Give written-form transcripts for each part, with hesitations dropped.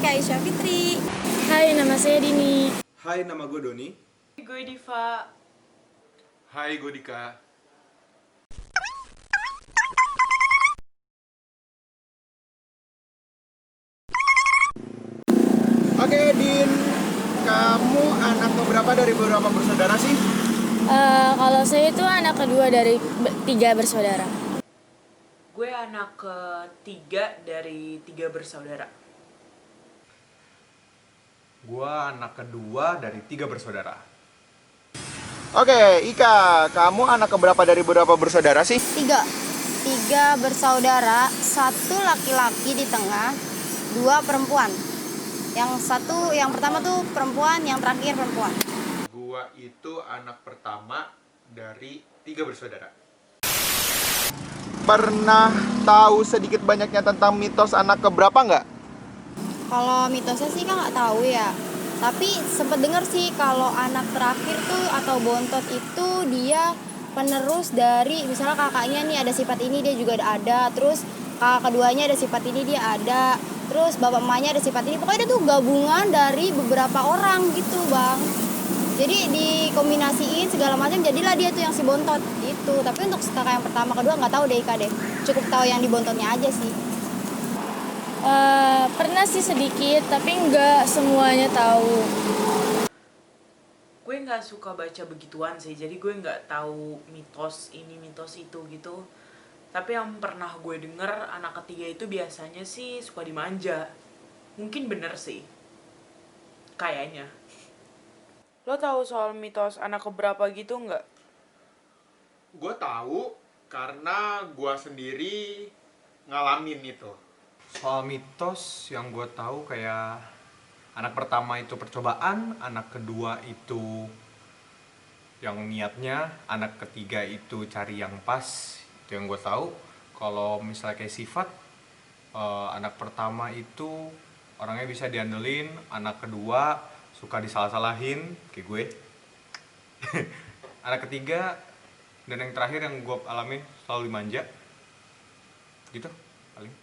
Kak Isya Fitri. Hai, nama saya Dini. Hai, nama gue Doni. Gue Diva. Hai, gue Dika. Oke, Din. Kamu anak keberapa dari beberapa bersaudara sih? Kalau saya itu anak kedua dari 3 bersaudara. Gue anak ketiga dari 3 bersaudara. Gua anak kedua dari 3 bersaudara. Oke, Ika. Kamu anak keberapa dari beberapa bersaudara sih? 3 bersaudara, 1 laki-laki di tengah, 2 perempuan. Yang pertama tuh perempuan, yang terakhir perempuan. Gua itu anak pertama dari 3 bersaudara. Pernah tahu sedikit banyaknya tentang mitos anak keberapa nggak? Kalau mitosnya sih kan nggak tahu ya. Tapi sempet denger sih kalau anak terakhir tuh atau bontot itu dia penerus dari misalnya kakaknya nih ada sifat ini dia juga ada. Terus kakak keduanya ada sifat ini dia ada. Terus bapak emaknya ada sifat ini. Pokoknya dia tuh gabungan dari beberapa orang gitu bang. Jadi dikombinasiin segala macam jadilah dia tuh yang si bontot gitu. Tapi untuk kakak yang pertama kedua nggak tahu deh Ika deh. Cukup tahu yang di bontotnya aja sih. Pernah sih sedikit, tapi nggak semuanya tahu. Gue nggak suka baca begituan sih, jadi gue nggak tahu mitos ini mitos itu gitu. Tapi yang pernah gue denger anak ketiga itu biasanya sih suka dimanja. Mungkin bener sih, kayaknya. Lo tahu soal mitos anak keberapa gitu nggak? Gua tahu karena gua sendiri ngalamin itu. Soal mitos yang gua tahu kayak anak pertama itu percobaan, anak kedua itu yang niatnya, anak ketiga itu cari yang pas. Itu yang gua tahu. Kalau misalnya kayak sifat, anak pertama itu orangnya bisa diandelin, anak kedua suka disalah-salahin kayak gue. Anak ketiga dan yang terakhir yang gue alamin selalu dimanja. Gitu paling.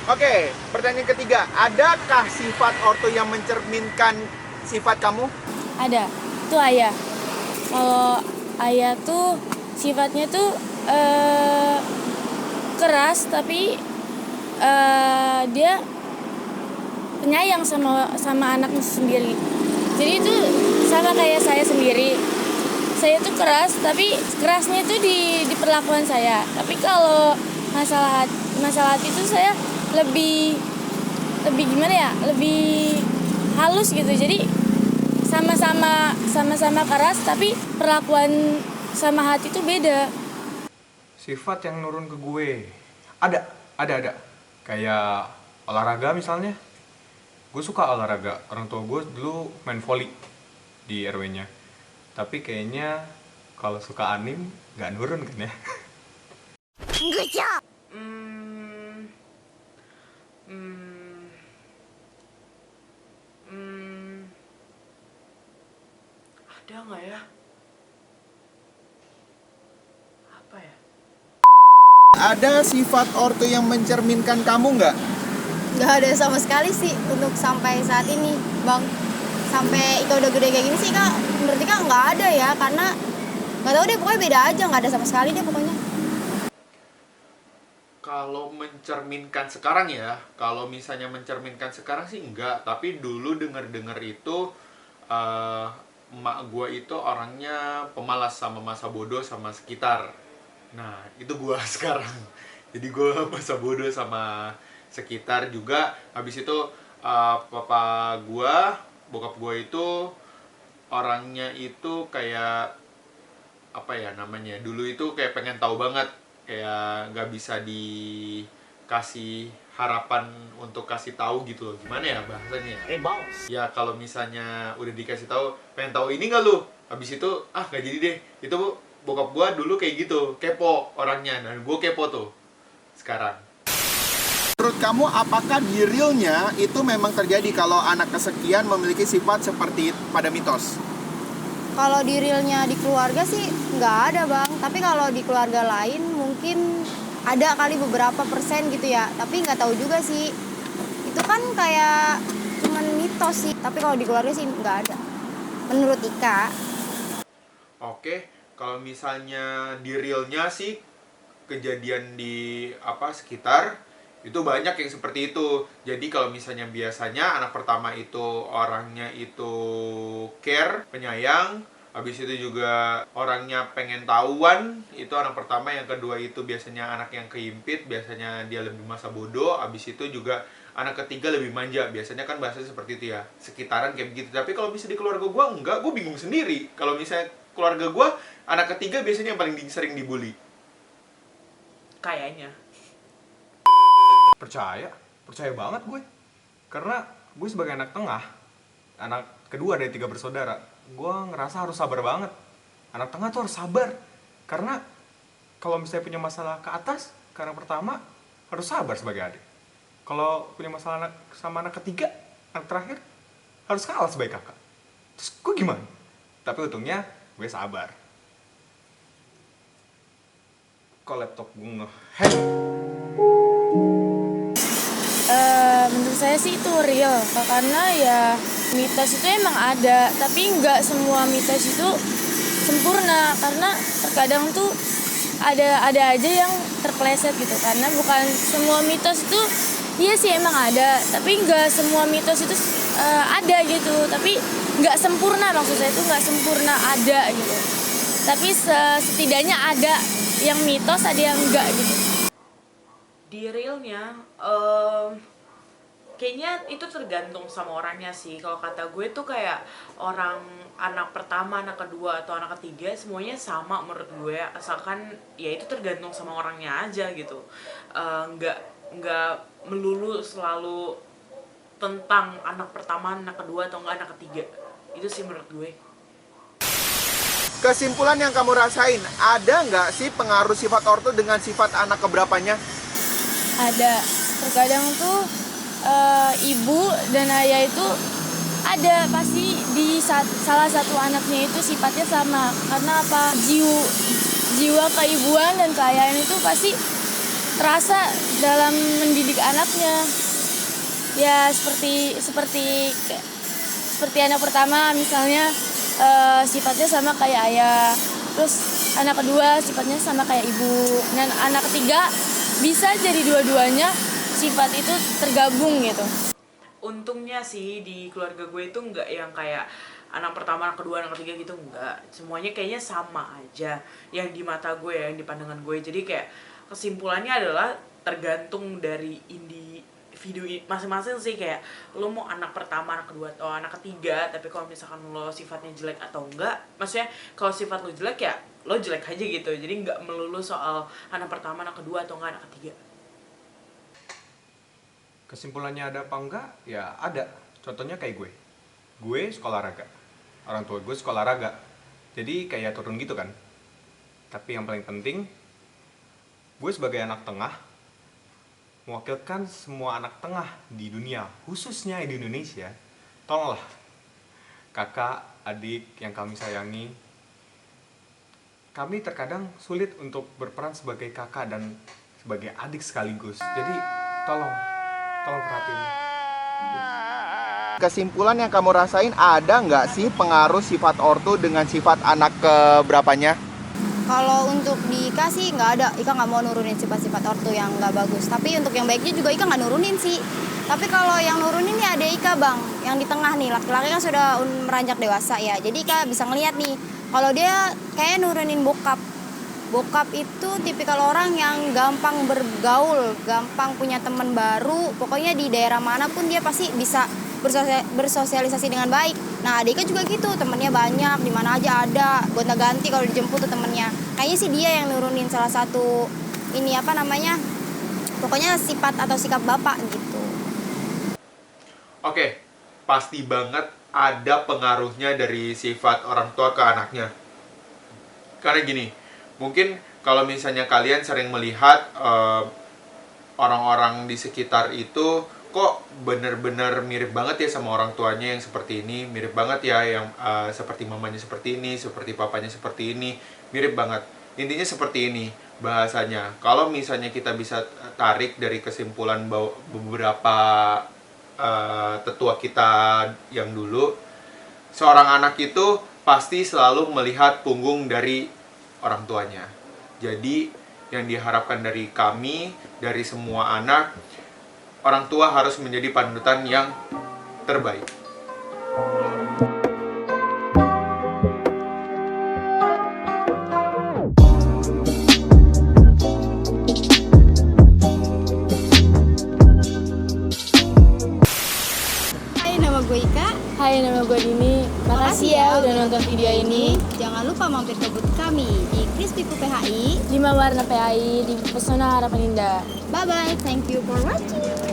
Oke, pertanyaan ketiga. Adakah sifat ortu yang mencerminkan sifat kamu? Ada, itu ayah. Kalau ayah tuh sifatnya tuh keras, tapi dia penyayang sama anaknya sendiri. Jadi itu sama kayak saya sendiri. Saya tuh keras, tapi kerasnya itu di perlakuan saya. Tapi kalau masalah hati itu saya lebih gimana ya? Lebih halus gitu. Jadi sama-sama keras, tapi perlakuan sama hati itu beda. Sifat yang nurun ke gue ada. Kayak olahraga misalnya. Gue suka olahraga. Orang tua gue dulu main volley di RW-nya. Tapi kayaknya kalau suka anim nggak nurun kan ya. Ada nggak ya? Apa ya? Ada sifat ortu yang mencerminkan kamu nggak? Nggak ada sama sekali sih untuk sampai saat ini bang. Sampai Ika udah gede kayak gini sih Kak, menurut Ika nggak ada ya. Karena nggak tahu deh, pokoknya beda aja, nggak ada sama sekali deh pokoknya. Kalau mencerminkan sekarang ya, kalau misalnya mencerminkan sekarang sih enggak. Tapi dulu denger itu emak gue itu orangnya pemalas sama masa bodoh sama sekitar. Nah itu gue sekarang. Jadi gue masa bodoh sama sekitar juga. Habis itu papa gue, bokap gue itu orangnya itu kayak apa ya namanya, dulu itu kayak pengen tahu banget, kayak nggak bisa dikasih harapan untuk kasih tahu gitu loh. Gimana ya bahasanya ya, kalau misalnya udah dikasih tahu pengen tahu ini nggak lu, habis itu nggak jadi deh. Itu bokap gua dulu kayak gitu, kepo orangnya, dan gua kepo tuh sekarang. Menurut kamu apakah di realnya itu memang terjadi kalau anak kesekian memiliki sifat seperti pada mitos? Kalau di realnya di keluarga sih nggak ada bang. Tapi kalau di keluarga lain mungkin ada kali beberapa persen gitu ya, tapi nggak tahu juga sih, itu kan kayak cuman mitos sih, tapi kalau di keluarga sih nggak ada menurut Ika. Oke, kalau misalnya di realnya sih kejadian di sekitar itu banyak yang seperti itu. Jadi kalau misalnya biasanya anak pertama itu orangnya itu care, penyayang, habis itu juga orangnya pengen tahuan, itu anak pertama. Yang kedua itu biasanya anak yang keimpit, biasanya dia lebih masa bodoh, habis itu juga anak ketiga lebih manja. Biasanya kan bahasanya seperti itu ya, sekitaran kayak begitu. Tapi kalau misalnya di keluarga gue enggak, gue bingung sendiri. Kalau misalnya keluarga gue, anak ketiga biasanya yang paling sering dibully. Kayaknya. Percaya banget gue. Karena gue sebagai anak tengah, anak kedua dari 3 bersaudara, gue ngerasa harus sabar banget. Anak tengah tuh harus sabar. Karena kalau misalnya punya masalah ke atas, ke anak pertama, harus sabar sebagai adik. Kalau punya masalah sama anak ketiga, anak terakhir, harus kalah sebagai kakak. Terus gue gimana? Tapi untungnya gue sabar. Kok laptop gue nge-hang? Menurut saya sih itu real, karena ya mitos itu emang ada, tapi nggak semua mitos itu sempurna, karena terkadang tuh ada aja yang terpeleset gitu, karena bukan semua mitos itu iya sih emang ada, tapi nggak semua mitos itu ada gitu, tapi nggak sempurna, maksud saya itu nggak sempurna ada gitu, tapi setidaknya ada yang mitos, ada yang enggak gitu. Di realnya kayaknya itu tergantung sama orangnya sih. Kalau kata gue tuh kayak orang anak pertama, anak kedua, atau anak ketiga semuanya sama menurut gue, asalkan ya itu tergantung sama orangnya aja gitu. Nggak melulu selalu tentang anak pertama, anak kedua, atau enggak anak ketiga. Itu sih menurut gue. Kesimpulan yang kamu rasain, ada nggak sih pengaruh sifat ortu dengan sifat anak keberapanya? Ada, terkadang tuh ibu dan ayah itu ada pasti di salah satu anaknya itu sifatnya sama, karena apa, jiwa keibuan dan keayaan itu pasti terasa dalam mendidik anaknya. Ya seperti anak pertama misalnya sifatnya sama kayak ayah, terus anak kedua sifatnya sama kayak ibu, dan anak ketiga bisa jadi dua-duanya sifat itu tergabung gitu. Untungnya sih di keluarga gue itu nggak yang kayak anak pertama, anak kedua, anak ketiga gitu, nggak. Semuanya kayaknya sama aja yang di mata gue, yang di pandangan gue. Jadi kayak kesimpulannya adalah tergantung dari individu masing-masing sih, kayak lo mau anak pertama, anak kedua, atau anak ketiga. Tapi kalau misalkan lo sifatnya jelek atau enggak, maksudnya kalau sifat lo jelek ya lo jelek aja gitu. Jadi nggak melulu soal anak pertama, anak kedua, atau enggak anak ketiga. Kesimpulannya ada apa enggak? Ya ada. Contohnya kayak gue. Gue sekolah olahraga. Orang tua gue sekolah olahraga. Jadi kayak turun gitu kan. Tapi yang paling penting, gue sebagai anak tengah mewakilkan semua anak tengah di dunia, khususnya di Indonesia. Tolonglah kakak, adik yang kami sayangi. Kami terkadang sulit untuk berperan sebagai kakak dan sebagai adik sekaligus. Jadi tolong perhatiin. Kesimpulan yang kamu rasain, ada nggak sih pengaruh sifat ortu dengan sifat anak keberapanya? Kalau untuk di Ika sih nggak ada. Ika nggak mau nurunin sifat-sifat ortu yang nggak bagus. Tapi untuk yang baiknya juga Ika nggak nurunin sih. Tapi kalau yang nurunin nih ada Ika bang, yang di tengah nih, laki-laki kan sudah meranjak dewasa ya. Jadi Ika bisa ngeliat nih, kalau dia kayak nurunin bokap. Bokap itu tipikal orang yang gampang bergaul, gampang punya teman baru. Pokoknya di daerah manapun dia pasti bisa bersosialisasi dengan baik. Nah adiknya juga gitu, temennya banyak, di mana aja ada, gonta-ganti kalau dijemput tuh temennya. Kayaknya sih dia yang nurunin salah satu ini apa namanya, pokoknya sifat atau sikap bapak gitu. Oke, pasti banget ada pengaruhnya dari sifat orang tua ke anaknya. Karena gini, mungkin kalau misalnya kalian sering melihat orang-orang di sekitar itu kok bener-bener mirip banget ya sama orang tuanya yang seperti ini, mirip banget ya yang seperti mamanya seperti ini, seperti papanya seperti ini, mirip banget. Intinya seperti ini, bahasanya. Kalau misalnya kita bisa tarik dari kesimpulan bahwa beberapa tetua kita yang dulu, seorang anak itu pasti selalu melihat punggung dari orang tuanya. Jadi yang diharapkan dari kami, dari semua anak, orang tua harus menjadi panutan yang terbaik. Hai, nama gue Ika. Hai, nama gue Dini. Makasih ya udah nonton video ini. Jangan lupa mampir ke booth kami di Krispiku PHI. 5 Warna PAI di Pesona Harapan Indah. Bye bye. Thank you for watching.